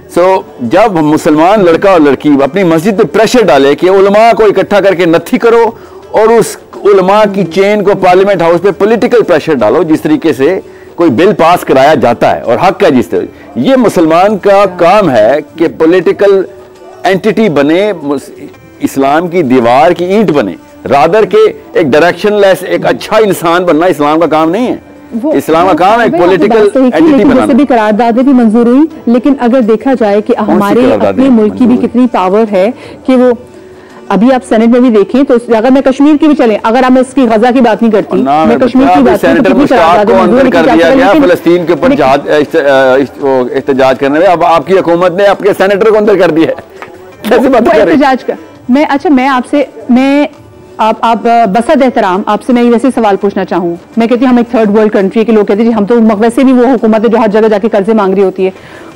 जब मुसलमान लड़का और लड़की अपनी मस्जिद पे प्रेशर डाले कि उलमा को इकट्ठा करके नत्थी करो और उस उलमा की चेन को पार्लियामेंट हाउस पे पॉलिटिकल प्रेशर डालो, जिस तरीके से कोई बिल पास कराया जाता है और हक है जिस तरह, ये मुसलमान का काम है कि पॉलिटिकल एंटिटी बने, इस्लाम की दीवार की ईंट बने, रादर के एक डायरेक्शनलेस एक अच्छा इंसान बनना इस्लाम का काम नहीं है। इस्लाम का काम है एक पॉलिटिकल एंटिटी बनाना। जैसे भी करारदादें भी मंजूर हुई, लेकिन अगर देखा जाए कि हमारे अपने मुल्क की भी कितनी पावर है कि वो अभी आप सेनेट में भी देखें तो अगर मैं कश्मीर की भी चले, अगर हम इसकी गजा की बात नहीं करती, मैं कश्मीर की बात सेनेटर मुश्ताक को अंदर कर दिया गया फलस्तीन के ऊपर एहतजाज करने में। अब आपकी हुकूमत ने आपके सेनेटर को अंदर कर दिया है, कैसे बात कर रहे हैं? मैं आपसे आप बसद एहतराम आपसे मैं वैसे सवाल पूछना चाहूँ। मैं कहती हूँ हम एक थर्ड वर्ल्ड कंट्री के लोग कहते हैं हम तो वैसे भी वो हुकूमत है जो हर जगह जाके कर्जे मांग रही होती है।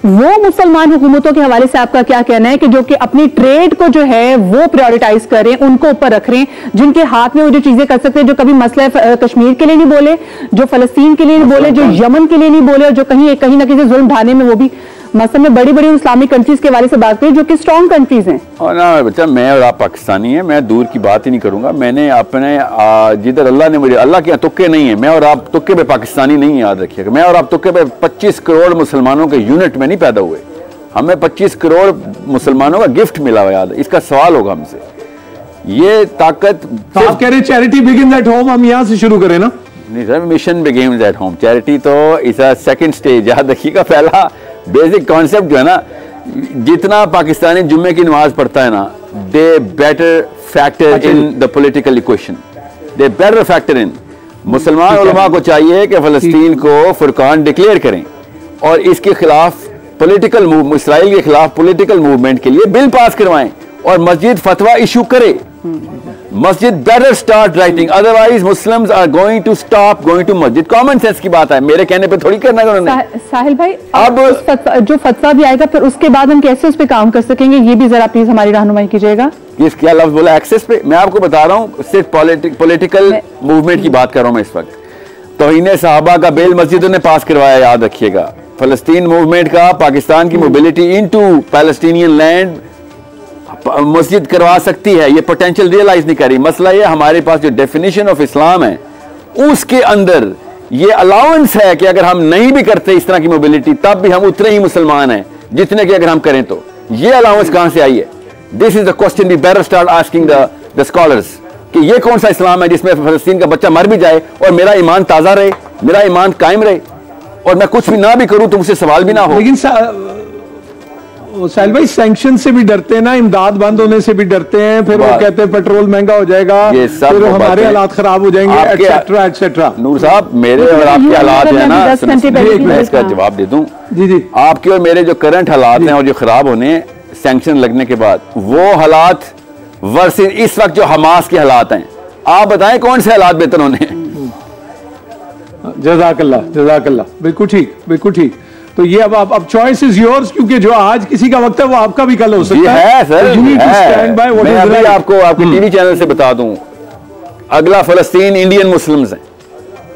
वो मुसलमान हुकूमतों के हवाले से आपका क्या कहना है कि जो कि अपनी ट्रेड को जो है वो प्रायोरिटाइज करें, उनको ऊपर रख रहे हैं, जिनके हाथ में वो जो चीजें कर सकते हैं, जो कभी मसला कश्मीर के लिए नहीं बोले, जो फलस्तीन के लिए नहीं बोले, जो यमन के लिए नहीं बोले, और जो कहीं ना कहीं जुल्म ढाने में वो भी मसलन में बड़ी बड़ी इस्लामिक कंट्रीज के बारे से बात करें जो कि स्ट्रॉन्ग कंट्रीज हैं। और ना बच्चा, मैं और आप पाकिस्तानी हैं, मैं दूर की बात ही नहीं करूंगा। मैंने अपने जिधर अल्लाह ने मुझे, अल्लाह के तुक्के नहीं है, मैं और आप तुक्के पे पाकिस्तानी नहीं, याद रखिएगा। मैं और आप तुक्के पे 25 करोड़ मुसलमानों के यूनिट में नहीं पैदा हुए, हमें 25 करोड़ मुसलमानों का गिफ्ट मिला हुआ, याद है। इसका सवाल होगा हमसे, ये ताकत तो आप कह रहे चैरिटी बिगिन्स एट होम, हम यहाँ से शुरू करें ना? नहीं sir, mission begins at home. Charity तो इज अ सेकंड स्टेज, याद रखिएगा। पहला बेसिक कॉन्सेप्ट जो है ना, जितना पाकिस्तानी जुम्मे की नमाज पढ़ता है ना, दे better factor in the political equation, they better factor in. मुसलमान उलमा को चाहिए कि फलस्तीन को फुरकान डिक्लेयर करें और इसके खिलाफ पॉलिटिकल मूव, इसराइल के खिलाफ पॉलिटिकल मूवमेंट के लिए बिल पास करवाएं और मस्जिद फतवा इशू करे। मस्जिद better start writing, otherwise Muslims are going to stop going to मस्जिद। कॉमन सेंस की बात है, मेरे कहने पे थोड़ी करना है उन्होंने। साहिल भाई, अब जो फतवा भी आएगा फिर उसके बाद हम कैसे उस पे काम कर सकेंगे, ये भी जरा प्लीज हमारी रहनुमाई कीजिएगा। किस क्या लफ्ज बोला एक्सेस पे? मैं आपको बता रहा हूँ, सिर्फ पॉलिटिकल मूवमेंट की बात कर रहा हूँ मैं इस वक्त। तौहीन सहाबा का बिल मस्जिदों ने पास करवाया, याद रखिएगा। फलस्तीन मूवमेंट का, पाकिस्तान की मोबिलिटी इनटू पैलेस्टीनियन लैंड मस्जिद करवा सकती है, ये पोटेंशियल रियलाइज नहीं करी। मसला ये हमारे पास जो डेफिनेशन ऑफ इस्लाम है उसके अंदर ये अलाउंस है कि अगर हम नहीं भी करते इस तरह की मोबिलिटी तब भी हम उतने ही मुसलमान हैं जितने की अगर हम करें तो। ये अलाउंस कहां से आई है? This is the question we better start asking the scholars कि ये कौन सा इस्लाम है जिसमें फलस्तीन का बच्चा मर भी जाए और मेरा ईमान ताजा रहे, मेरा ईमान कायम रहे और मैं कुछ भी ना भी करूं तो मुझसे सवाल भी ना हो। लेकिन साहिल भाई, सैंक्शन से भी डरते हैं ना, इमदाद बंद होने से भी डरते हैं, फिर वो कहते हैं पेट्रोल महंगा हो जाएगा, फिर हमारे हालात खराब हो जाएंगे, एटसेट्रा एटसेट्रा। नूर साहब, मेरे और आपके हालात है ना, मैं इसका जवाब दे दूं। जी जी, आपके और मेरे जो करंट हालात हैं और जो खराब होने सैंक्शन लगने के बाद, वो हालात वर्सेस इस वक्त जो हमास के हालात हैं, आप बताएं कौन से हालात बेहतर होने? जज़ाकल्लाह जज़ाकल्लाह, बिल्कुल ठीक बिल्कुल ठीक। तो ये अब चॉइस इज योर्स, क्योंकि जो आज किसी का वक्त है वो आपका भी कल हो सकता है सर। मैं अभी आपको आपके टीवी चैनल से बता दूं, अगला फलस्तीन इंडियन मुस्लिम्स है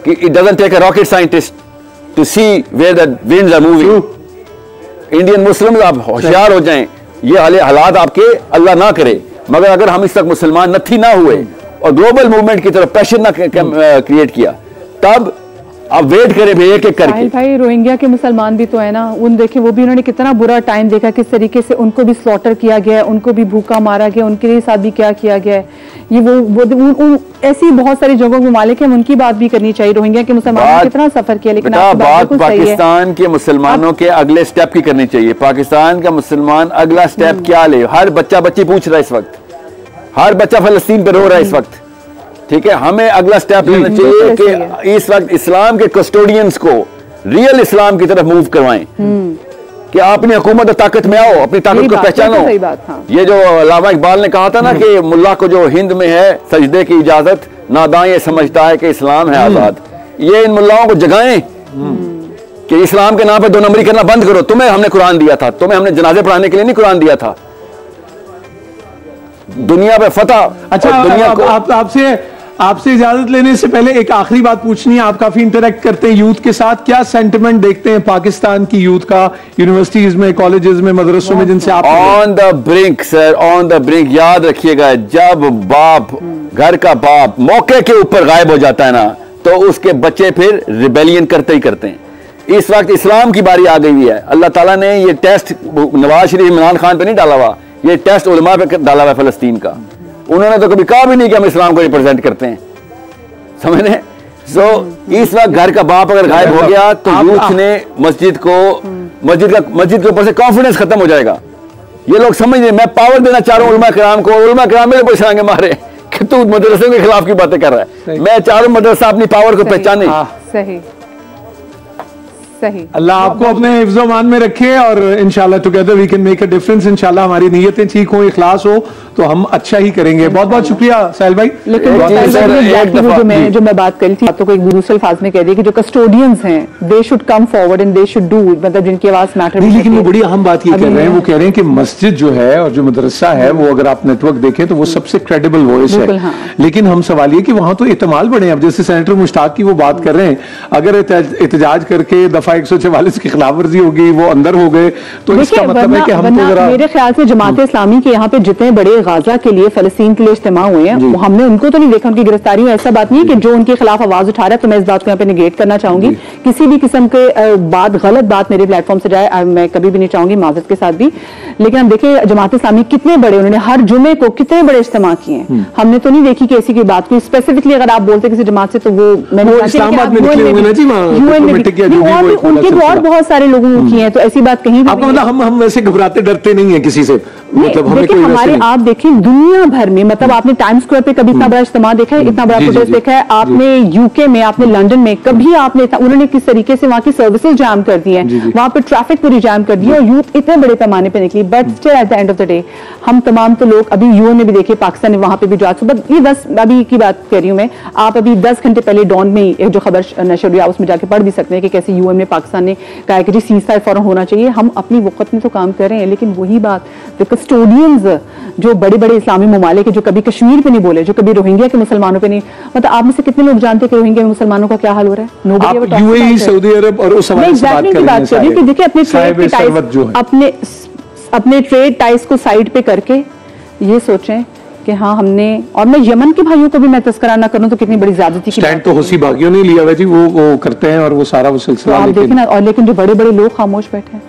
कि it doesn't take a rocket scientist to see where the winds are moving. Indian Muslims आप होशियार हो जाएं, ये हालात आपके अल्लाह ना करे, मगर अगर हम इस तक मुसलमान नत्थी ना हुए और ग्लोबल मूवमेंट की तरफ प्रेशर ना क्रिएट किया, तब अब वेट करें भाई एक एक करके। भाई, रोहिंग्या के मुसलमान भी तो है ना, उन देखे वो भी उन्होंने कितना बुरा टाइम देखा, किस तरीके से उनको भी स्लॉटर किया गया, उनको भी भूखा मारा गया, उनके साथ भी क्या किया गया है। ये वो ऐसी बहुत सारी जगहों के मालिक हैं, उनकी बात भी करनी चाहिए। रोहिंग्या के मुसलमानों ने कितना सफर किया, लेकिन बात पाकिस्तान के मुसलमानों के अगले स्टेप की करनी चाहिए। पाकिस्तान का मुसलमान अगला स्टेप क्या ले? हर बच्चा बच्ची पूछ रहा है इस वक्त, हर बच्चा फलस्तीन पर रो रहा है इस वक्त, ठीक है। हमें अगला स्टेप लेना चाहिए कि इस वक्त इस्लाम के कस्टोडियंस को रियल इस्लाम की तरफ मूव करवाएं कि अपनी हुकूमत ताकत में आओ, अपनी ताकत को पहचानो। ये जो अल्लामा इकबाल ने कहा था ना कि मुल्ला को जो हिंद में है सजदे की इजाजत, नादां ये समझता है कि इस्लाम है आजाद। ये इन मुल्लाओं को जगाएं कि इस्लाम के नाम पे दो नंबरी करना बंद करो। तुम्हें हमने कुरान दिया था, तुम्हें हमने जनाजे पढ़ाने के लिए नहीं कुरान दिया था। दुनिया पे फतह, अच्छा दुनिया को आपसे आपसे इजाजत लेने से पहले एक आखिरी बात पूछनी है। आप काफी इंटरेक्ट करते हैं यूथ के साथ, क्या सेंटिमेंट देखते हैं पाकिस्तान की यूथ का यूनिवर्सिटीज में, कॉलेजेस में, मदरसों में जिनसे आप? On the brink sir, on the brink. याद रखिएगा, जब बाप, घर का बाप मौके के ऊपर गायब हो जाता है ना, तो उसके बच्चे फिर रिबेलियन करते ही करते हैं। इस वक्त इस्लाम की बारी आ गई है। अल्लाह ताला ने ये टेस्ट नवाज शरीफ, इमरान खान पे नहीं डाला हुआ, ये टेस्ट उलमा पे डाला हुआ फलस्तीन का। उन्होंने तो कभी कहा भी नहीं कि हम इस्लाम को रिप्रेजेंट करते हैं, समझे? सो इस वक्त घर का बाप अगर गायब हो गया तो यूथ ने मस्जिद के ऊपर से कॉन्फिडेंस खत्म हो जाएगा। ये लोग समझ रहे, मैं पावर देना चाह रहा हूँ उलमा किराम को, उलमा किराम मेरे परेशान मारे कि तू मदरसे के खिलाफ की बातें कर रहा है। मैं चाह रहा हूँ मदरसा अपनी पावर को पहचाने। सही सही। अल्लाह आपको अपने हिफ्ज़-ओ-मान में रखे और इंशाल्लाह together we can make a difference. इंशाल्लाह हमारी नीयतें ठीक हो, इखलास हो तो हम अच्छा ही करेंगे। बहुत बहुत शुक्रिया साहिल भाई। लेकिन जो मैं बात करी थी, तो कोई दूसरे अल्फाज में कह दिया कि जो कस्टोडियंस हैं they should come forward and they should do, मतलब जिनकी आवाज मैटर। लेकिन वो बड़ी अहम बात ये कर रहे हैं, वो कह रहे हैं कि मस्जिद जो है और जो मदरसा है वो अगर आप नेटवर्क देखें तो वो सबसे क्रेडिबल वॉइस है। लेकिन हम सवाल ये कि वहां तो इत्तेमाल बने। अब जैसे सेनेटर मुश्ताक की वो बात कर रहे हैं, अगर एहतजाज करके दफा 144 की खिलाफ वर्जी होगी, वो अंदर हो गए, तो इसका मतलब है कि हम तो जरा, मेरे ख्याल से जमात इस्लामी के यहाँ पे जितने बड़े गाजा के लिए, फलस्तीन के लिए इज्तिमा हुए हैं, हमने उनको तो नहीं देखा, उनकी गिरफ्तारी में। ऐसा बात नहीं है कि जो उनके खिलाफ आवाज उठा रहा है, तो मैं इस बात को यहाँ पे निगेट करना चाहूंगी। किसी भी किस्म के बात, गलत बात मेरे प्लेटफॉर्म से जाए, मैं कभी भी नहीं चाहूंगी, माजरत के साथ भी। लेकिन हम देखिए जमात इस्लामी कितने बड़े, उन्होंने हर जुमे को कितने बड़े इज्तिमा किए हैं। हमने तो नहीं देखी कि ऐसी कोई बात, कोई स्पेसिफिकली अगर आप बोलते किसी जमात से, तो वो मैंने उनके तो और बहुत सारे लोगों को किए हैं, तो ऐसी बात कहीं आपको मतलब हम वैसे घबराते डरते नहीं है किसी से, मतलब हमारे आप देखें दुनिया भर में, मतलब आपने टाइम स्क्वायर पे कभी इतना बड़ा इज्तिमा देखा है, इतना बड़ा प्रोटेस्ट देखा है? आपने यूके में, आपने लंदन में कभी आपने, उन्होंने किस तरीके से वहां की सर्विसेज जाम कर दी हैं, वहां पर ट्रैफिक पूरी जाम कर दी है, और यूथ इतने बड़े पैमाने पे निकली। But still at the end of the day हम तमाम तो लोग, अभी यूएन में भी देखिए, पाकिस्तान ने वहां पे भी जो सुबह, ये 10 अभी की बात कर रही हूँ मैं, आप अभी 10 घंटे पहले डॉन में एक जो खबर नशर हुई, उसमें जाके पढ़ भी सकते हैं कि कैसे यूएन में पाकिस्तान ने कहा कि जी सीज़फायर फौरन होना चाहिए। हम अपनी वक्त में तो काम कर रहे हैं, लेकिन वही बात, द कस्टोडियंस जो बड़े बड़े इस्लामी ममालिक के, जो कभी कश्मीर पे नहीं बोले, जो कभी रोहिंग्या के मुसलमानों पे नहीं, मतलब आप में से कितने लोग जानते हैं कि रोहिंग्या में मुसलमानों का क्या हाल हो रहा है? यूएई, सऊदी अरब और उस हवाले से बात कर रही है कि देखिए अपने ट्रेड टाइज को साइड पे करके ये सोचें कि हाँ हमने, और मैं यमन के भाइयों को भी मैं तस्करा ना करूं तो कितनी बड़ी ज्यादती की स्टैंड तो हुसी बागियों ने लिया हुआ जी, वो करते हैं और वो सारा वो सिलसिला, आप देखें ना। और लेकिन जो बड़े बड़े लोग खामोश बैठे हैं,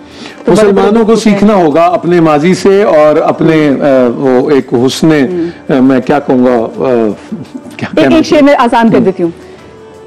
तो मुसलमानों को सीखना होगा अपने माजी से और अपने वो एक हुस्ने, मैं क्या कहूँगा, एक शेर में आसान कर देती हूँ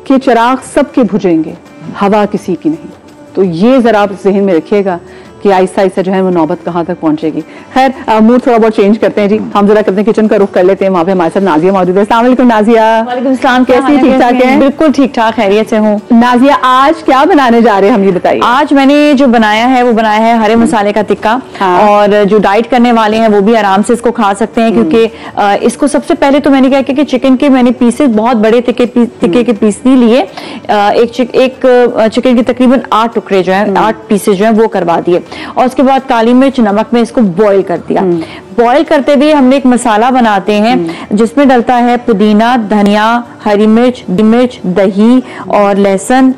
कि चिराग सबके बुझेंगे, हवा किसी की नहीं। तो ये जरा आप जहन में रखिएगा कि आहिस्ता आहिस्ता जो है वो नौबत कहाँ तक पहुंचेगी। खैर मूड थोड़ा बहुत चेंज करते हैं जी, हम जरा करते हैं किचन का रुख कर लेते हैं। वहाँ पे हमारे साथ नाजिया मौजूद है। अस्सलाम वालेकुम नाजिया। वालेकुम सलाम। कैसी? ठीक ठाक है? बिल्कुल ठीक ठाक, खैरियत से हूँ। नाजिया आज क्या बनाने जा रहे हैं हम, ये बताइए। आज मैंने जो बनाया है वो बनाया है हरे मसाले का टिक्का। और जो डाइट करने वाले हैं वो भी आराम से इसको खा सकते हैं, क्योंकि इसको सबसे पहले तो मैंने क्या किया कि चिकन के मैंने पीसेस बहुत बड़े तिक्के के पीस नहीं लिए। एक चिकन के तकरीबन 8 टुकड़े जो है, 8 पीसेस जो है वो करवा दिए, और उसके बाद काली मिर्च नमक में इसको बॉईल कर दिया। बॉईल करते हुए हमने एक मसाला बनाते हैं जिसमें डलता है पुदीना, धनिया, हरी मिर्च, दही और लहसुन।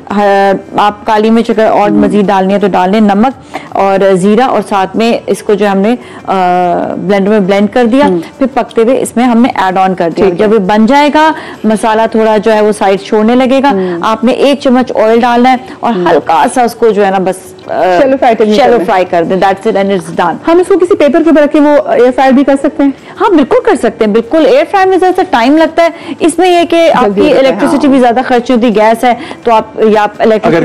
आप काली मिर्च अगर और मजीद डालनी है तो डाल लें, नमक और जीरा, और साथ में इसको जो हमने ब्लेंडर में ब्लेंड कर दिया। फिर पकते हुए इसमें हमने ऐड ऑन कर दिया। जब ये बन जाएगा, मसाला थोड़ा जो है वो साइड छोड़ने लगेगा, आपने 1 चम्मच ऑयल डालना है और हल्का सा उसको जो है ना बस शैलो फ्राई कर दें। That's it and it's done. हम इसको किसी पेपर के ऊपर रख के वो एयर फ्राई भी कर सकते हैं? हाँ बिल्कुल कर सकते हैं, बिल्कुल। एयर फ्राई में ज्यादा टाइम लगता है, इसमें यह कि आपकी इलेक्ट्रिसिटी भी ज्यादा खर्च होती, गैस है तो आप, या अगर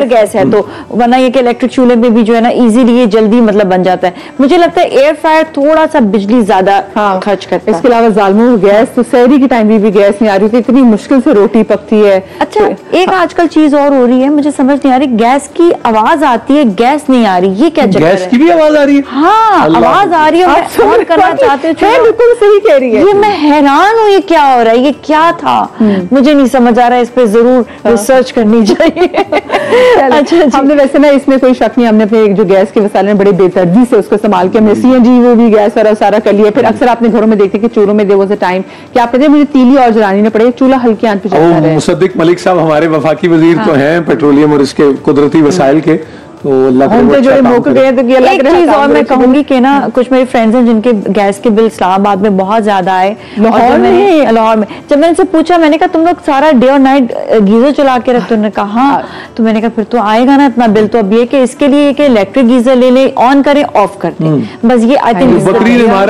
गैस है तो, वरना ये कि इलेक्ट्रिक चूल्हे में भी जो है ना इजीली ये जल्दी मतलब बन जाता है। मुझे लगता है एयर फ्रायर थोड़ा सा बिजली ज्यादा खर्च करता है। इसके अलावा जालमू गैस, तो सहरी के टाइम भी गैस नहीं आ रही थी, इतनी मुश्किल से रोटी पकती है। अच्छा, एक आजकल चीज और हो रही है, मुझे समझ नहीं आ रही, गैस की आवाज आती है, गैस नहीं आ रही, ये क्या चक्कर है? गैस की भी आवाज आ रही है? हाँ, आवाज आ रही है, मैं ऑन करना चाहती हूँ, बिल्कुल सही कह रही है। ये मैं हैरान हूँ, ये क्या हो रहा है, ये क्या था, मुझे नहीं समझ आ रहा है, इस पे जरूर रिसर्च करनी चाहिए। अच्छा, हमने वैसे ना इसमें कोई शक नहीं, हमने अपने जो गैस के वसाइल बड़े बेतरती से उसको इस्तेमाल किया, हमने CNG वो भी गैस और सारा कर लिया। फिर अक्सर आपने घरों में देखते कि चूल्हों में देयर वाज अ टाइम कि आप कहते हैं मुझे तीली और जलानी न पड़े, चूल्हा हल्की आंच पे चलता रहे। मुसद्दिक मलिक साहब हमारे वफाकी वजीर तो हैं पेट्रोलियम और इसके कुदरती वसाइल के, तो जो मौके गए तो एक चीज और मैं कहूंगी कि ना कुछ मेरे फ्रेंड्स हैं जिनके गैस के बिल इस्लामाबाद में बहुत ज्यादा आए, लाहौर में। जब मैंने से पूछा, मैंने कहा तुम लोग सारा डे और नाइट गीजर चला के रखते हो? उन्होंने कहा हाँ। तो मैंने कहा फिर तो आएगा ना इतना बिल। तो अब ये कि इसके लिए इलेक्ट्रिक गीजर ले ले, ऑन करें ऑफ करते, बस ये आई थिंक